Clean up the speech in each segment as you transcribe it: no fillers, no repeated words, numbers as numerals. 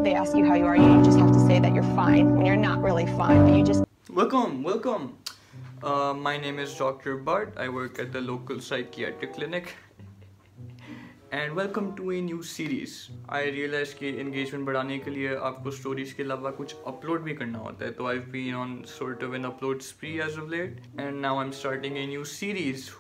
They ask you how you are, you just have to say that you're fine when you're not really fine, but you just... Welcome. My name is Dr. Bart. I work at the local psychiatric clinic. And welcome to a new series. I realized कि engagement बढ़ाने के लिए आपको stories के अलावा कुछ upload भी करना होता है. तो I've been on sort of an upload spree as of late, and now I'm starting a new series.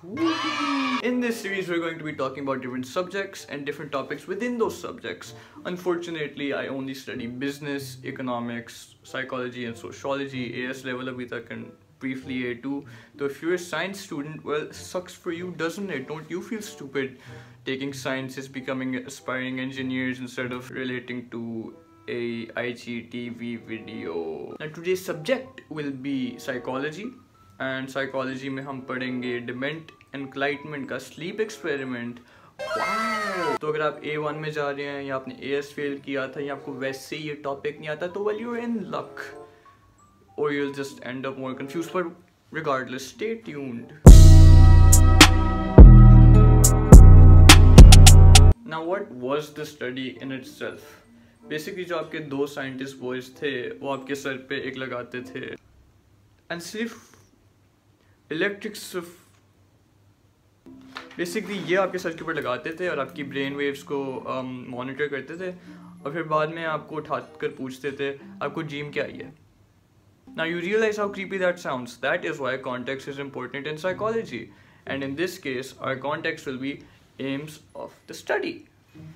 In this series, we're going to be talking about different subjects and different topics within those subjects. Unfortunately, I only study business, economics, psychology, and sociology. AS level अभी तक and briefly A2. So if you're a science student, well, sucks for you, doesn't it? Don't you feel stupid taking sciences, becoming aspiring engineers instead of relating to a IGTV video? Now today's subject will be psychology, and psychology में हम पढ़ेंगे dement enlightenment का sleep experiment. Wow! तो अगर आप A1 में जा रहे हैं या आपने AS फेल किया था या आपको वैसे ये टॉपिक नहीं आता तो well, you're in luck. Or you'll just end up more confused, but regardless, stay tuned. Now what was the study in itself? Basically जो आपके दो scientist boys थे वो आपके सर पे एक लगाते थे and सिर्फ electrics basically ये आपके सर के ऊपर लगाते थे और आपकी brain waves को monitor करते थे और फिर बाद में आपको उठाकर पूछते थे आपको ड्रीम क्या आई है. Now you realize how creepy that sounds. That is why context is important in psychology. And in this case, our context will be aims of the study.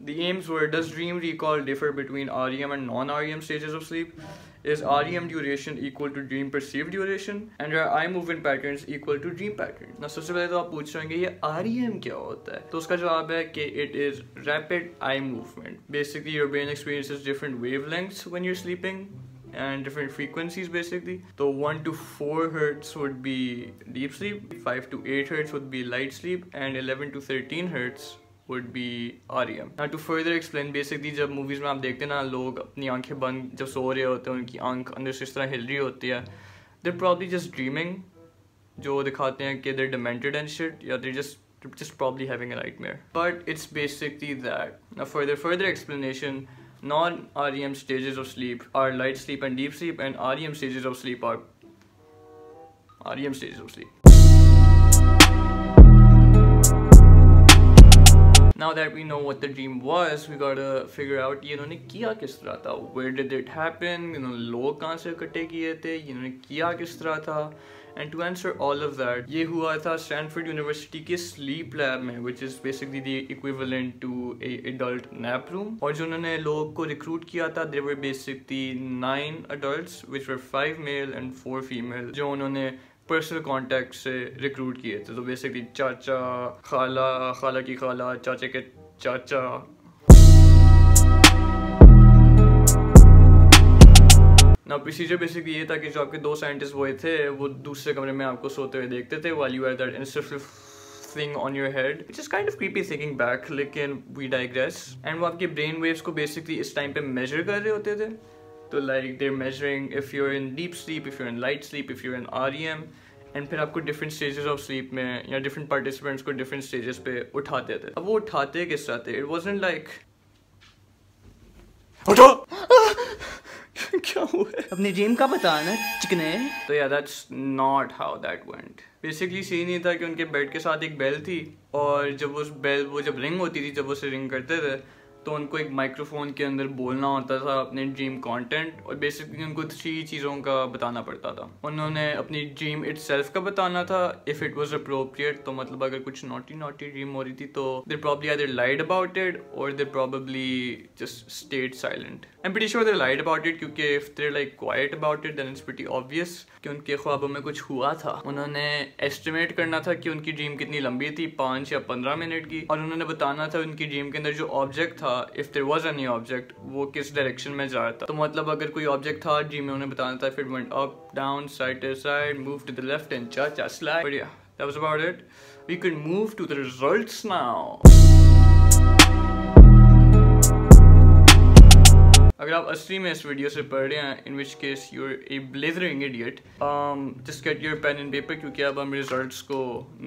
The aims were, does dream recall differ between REM and non-REM stages of sleep? Is REM duration equal to dream perceived duration? And are eye movement patterns equal to dream patterns? Now सबसे पहले तो आप पूछ रहे होंगे ये REM क्या होता है? तो उसका जवाब है कि it is rapid eye movement. Basically your brain experiences different wavelengths when you're sleeping and different frequencies basically. So 1 to 4 hertz would be deep sleep, 5 to 8 hertz would be light sleep, and 11 to 13 hertz would be REM. Now to further explain, basically जब movies में आप देखते हैं ना लोग अपनी आंखें बंद जब सो रहे होते हैं उनकी आंख अंदर से इस तरह हिल रही होती है, they're probably just dreaming, जो दिखाते हैं कि they're demented and shit, या they're just probably having a nightmare. But it's basically that. Now for the further explanation, non-REM stages of sleep are light sleep and deep sleep, and REM stages of sleep are REM stages of sleep. Now that we know what the dream was, we gotta figure out ये इन्होंने किया किस तरह था. Where did it happen? इन्होंने लोग कहाँ से इकट्ठे किए थे? इन्होंने किया किस तरह था? And to answer all of that, ये हुआ था Stanford University के sleep lab में, which is basically the equivalent to a adult nap room. और जो उन्होंने लोगों को recruit किया था, there were basically 9 adults, which were 5 male and 4 female, जो उन्होंने personal contact से recruit किए थे. तो basically चाचा, खाला, खाला की खाला, चाचे के चाचा. Now procedure basically ये था कि जो आपके दो साइंटिस्ट बॉय थे वो दूसरे कमरे में आपको सोते हुए देखते थे while you had that insufferable thing on your head, which is kind of creepy thinking back, लेकिन we digress. And वो आपके brain waves को basically इस time पे measure कर रहे होते थे. तो like they're measuring if you're in deep sleep, if you're in light sleep, if you're in REM, and फिर आपको different stages of sleep में या different participants को different stages पे उठाते थे. अब वो उठाते किस तरह थे? It wasn't like उठो क्या हुआ है? अपनी ड्रीम का बताना चिकने. तो yeah, that's not how that went. Basically scene ये था कि उनके बेड के साथ एक बेल थी और जब उस बेल वो जब रिंग होती थी, जब वो उसे रिंग करते थे तो उनको एक माइक्रोफोन के अंदर बोलना होता था अपने ड्रीम कंटेंट, और बेसिकली उनको 3 चीज़ों का बताना पड़ता था. उन्होंने अपनी ड्रीम इटसेल्फ का बताना था इफ़ इट वाज अप्रोप्रिएट, तो मतलब अगर कुछ नॉटी ड्रीम हो रही थी तो they probably either lied about it और they probably just stayed silent. I am pretty sure they lied about it, क्योंकि if they like quiet about it then it's pretty obvious कि उनके ख्वाबों में कुछ हुआ था. उन्होंने एस्टिमेट करना था कि उनकी ड्रीम कितनी लंबी थी, 5 या 15 मिनट की, और उन्होंने बताना था उनकी ड्रीम के अंदर जो ऑब्जेक्ट था, if there was any object, वो किस डायरेक्शन में जा रहा था. तो मतलब अगर कोई ऑब्जेक्ट था ड्रीम में उन्हें बताना था, फिर went up down side to side, move to the left and cha-cha slide. But yeah, that was about it. We can move to the results now. अगर आप असली में इस वीडियो से पढ़ रहे हैं, in which case you're a blithering idiot, just get your pen and paper क्योंकि अब हम रिजल्ट्स को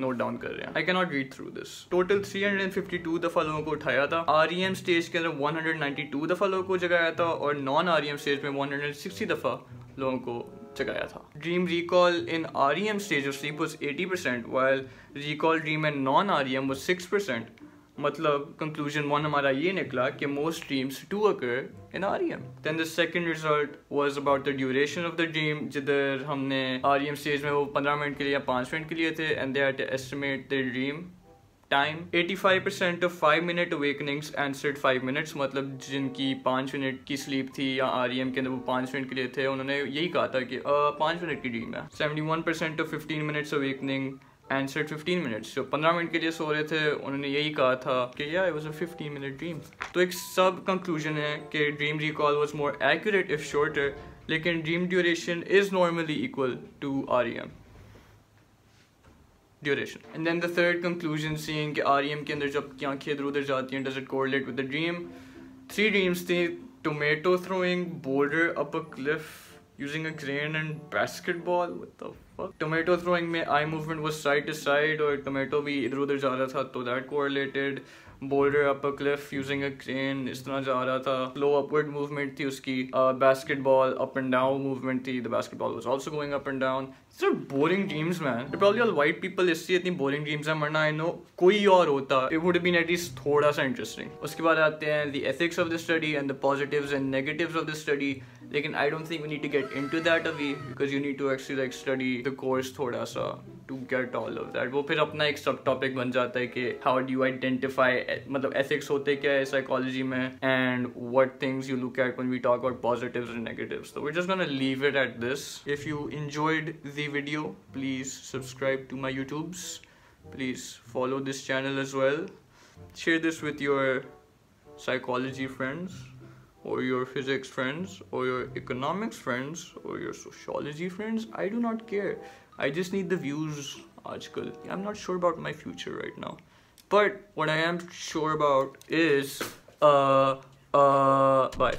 नोट डाउन कर रहे हैं. I cannot read through this. Total 352 दफ़ा लोगों को उठाया था. REM स्टेज के अंदर 192 दफ़ा लोगों को जगाया था और नॉन REM स्टेज में 160 दफ़ा लोगों को जगाया था. Dream recall in REM stage of sleep was 80%, while recall dream in non-REM was 6%. मतलब conclusion 1 हमारा ये निकला कि most dreams do occur in REM. Then the second result was about the duration of the dream, जिधर हमने REM stage में वो 15 minute के लिए या 5 मिनट के लिए थे, and they had to estimate their dream time. 85% of 5-minute awakenings answered 5 minutes. मतलब जिनकी 5 मिनट की sleep थी या REM के अंदर वो 5 मिनट के लिए थे, उन्होंने यही कहा था कि 5 मिनट की dream है. 71% of 15 minutes awakening answered 15 minutes. जो 15 मिनट के लिए सो रहे थे, उन्होंने यही कहा था कि yeah, it was a 15-minute dream. तो एक सब conclusion है कि dream recall was more accurate if shorter, लेकिन dream duration is normally equal to REM duration. And then the third conclusion, seeing कि REM के अंदर जब आँखें इधर उधर जाती हैं, does it correlate with the dream? 3 dreams थे: tomato throwing, boulder up a cliff, using a crane, and basketball. What the fuck? Tomato throwing में eye movement was side to side और tomato भी इधर उधर जा रहा था, तो that correlated. Boulder up a cliff using a crane, इस तरह जा रहा था. Slow upward movement थी उसकी. Basketball up and down movement थी. The basketball was also going up and down. These are boring dreams, man. They're probably all white people, इसलिए इतनी boring dreams हैं. वरना I know कोई और होता, it would have been at least थोड़ा सा interesting. उसके बाद आते हैं the ethics of the study and the positives and negatives of the study. लेकिन I don't think we need to get into that अभी, because you need to actually like study the course थोड़ा सा to get all of that. वो फिर अपना एक सब topic बन जाता है कि how do you identify, मतलब ethics होते क्या है psychology में, and what things you look at when we talk about positives and negatives. So we're just gonna leave it at this. If you enjoyed the video, please subscribe to my YouTubes. Please follow this channel as well. Share this with your psychology friends, or your physics friends, or your economics friends, or your sociology friends. I do not care. I just need the views आजकल. I'm not sure about my future right now. But what I am sure about is bye.